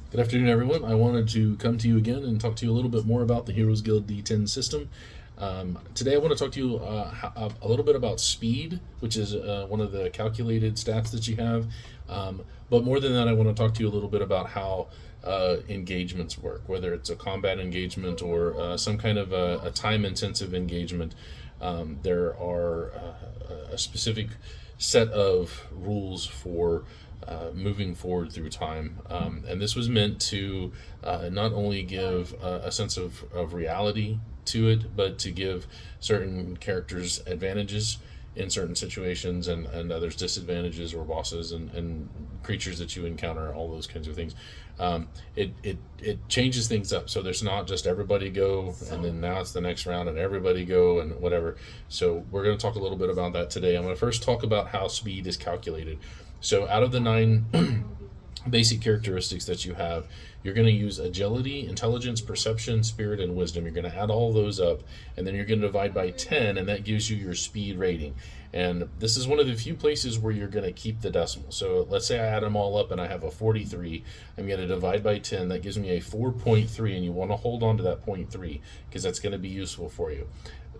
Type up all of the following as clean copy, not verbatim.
Good afternoon, everyone. I wanted to come to you again and talk to you a little bit more about the Heroes Guild D10 system. Today, I want to talk to you a little bit about speed, which is one of the calculated stats that you have. But more than that, I want to talk to you a little bit about how engagements work, whether it's a combat engagement or some kind of a time-intensive engagement. There are a specific set of rules for moving forward through time. And this was meant to not only give a sense of reality to it, but to give certain characters advantages in certain situations and others disadvantages, or bosses and creatures that you encounter, all those kinds of things. It changes things up, so there's not just everybody go and then now it's the next round and everybody go and whatever. So we're going to talk a little bit about that today. I'm going to first talk about how speed is calculated. So out of the 9 basic characteristics that you have, you're going to use agility, intelligence, perception, spirit, and wisdom. You're going to add all those up, and then you're going to divide by 10, and that gives you your speed rating. And this is one of the few places where you're going to keep the decimal. So let's say I add them all up and I have a 43. I'm going to divide by 10. That gives me a 4.3, and you want to hold on to that 0.3 because that's going to be useful for you.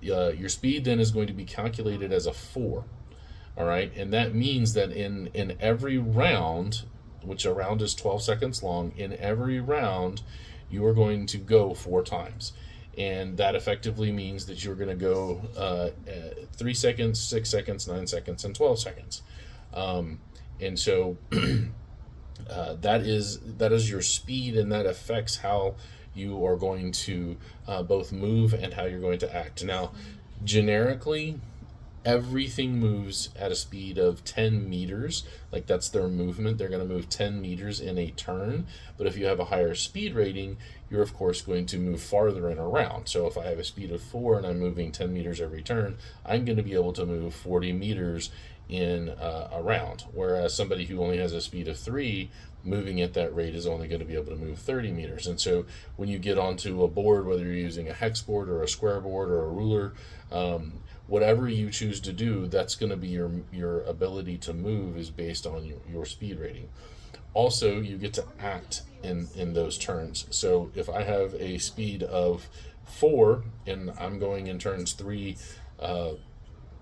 Your speed then is going to be calculated as a 4. All right, and that means that in every round, which a round is 12 seconds long, in every round, you are going to go 4 times. And that effectively means that you're going to go 3 seconds, 6 seconds, 9 seconds, and 12 seconds. And so that is your speed, and that affects how you are going to both move and how you're going to act. Now, generically, everything moves at a speed of 10 meters. Like, that's their movement. They're going to move 10 meters in a turn. But if you have a higher speed rating, you're of course going to move farther in a round. So if I have a speed of 4 and I'm moving 10 meters every turn, I'm going to be able to move 40 meters in a round. Whereas somebody who only has a speed of 3, moving at that rate, is only going to be able to move 30 meters. And so when you get onto a board, whether you're using a hex board or a square board or a ruler, whatever you choose to do, that's going to be your ability to move is based on your speed rating. Also, you get to act in those turns. So if I have a speed of 4 and I'm going in turns 3,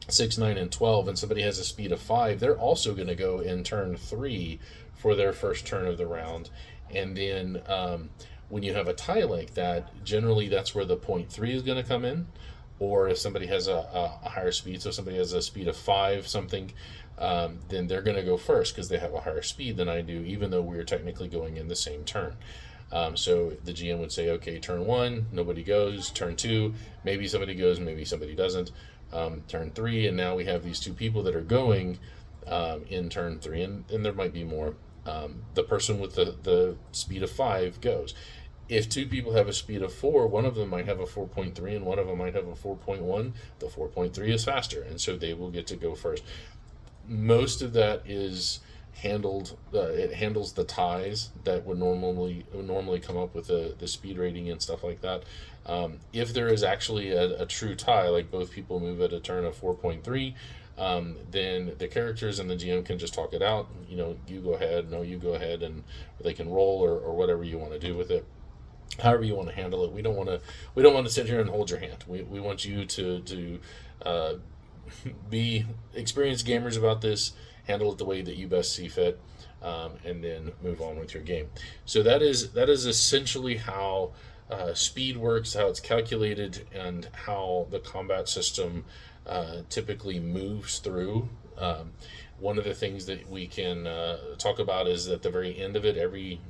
6, 9, and 12, and somebody has a speed of 5, they're also going to go in turn 3 for their first turn of the round. And then when you have a tie like that, generally that's where the 0.3 is going to come in. Or if somebody has a higher speed, so somebody has a speed of 5 something, then they're going to go first because they have a higher speed than I do, even though we're technically going in the same turn. So the GM would say, okay, turn 1, nobody goes. Turn 2, maybe somebody goes, maybe somebody doesn't. Turn 3, and now we have these 2 people that are going in turn 3, and there might be more. The person with the speed of 5 goes. If 2 people have a speed of 4, one of them might have a 4.3 and one of them might have a 4.1. The 4.3 is faster, and so they will get to go first. Most of that is handled. It handles the ties that would normally come up with the speed rating and stuff like that. If there is actually a true tie, like both people move at a turn of 4.3, then the characters and the GM can just talk it out. You go ahead, no, you go ahead, and they can roll or whatever you want to do with it. However you want to handle it. We don't want to sit here and hold your hand. We want you to be experienced gamers about this, handle it the way that you best see fit, and then move on with your game. So that is essentially how speed works, how it's calculated, and how the combat system typically moves through. One of the things that we can talk about is at the very end of it, every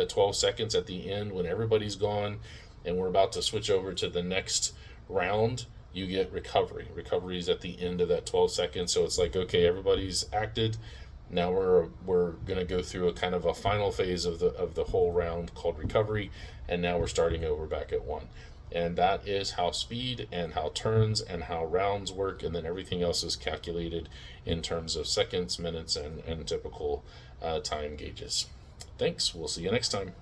12 seconds at the end, when everybody's gone and we're about to switch over to the next round, you get recovery. Recovery is at the end of that 12 seconds. So it's like, okay, everybody's acted. Now we're going to go through a kind of a final phase of the whole round called recovery, and now we're starting over back at 1. And that is how speed and how turns and how rounds work, and then everything else is calculated in terms of seconds, minutes, and typical time gauges. Thanks. We'll see you next time.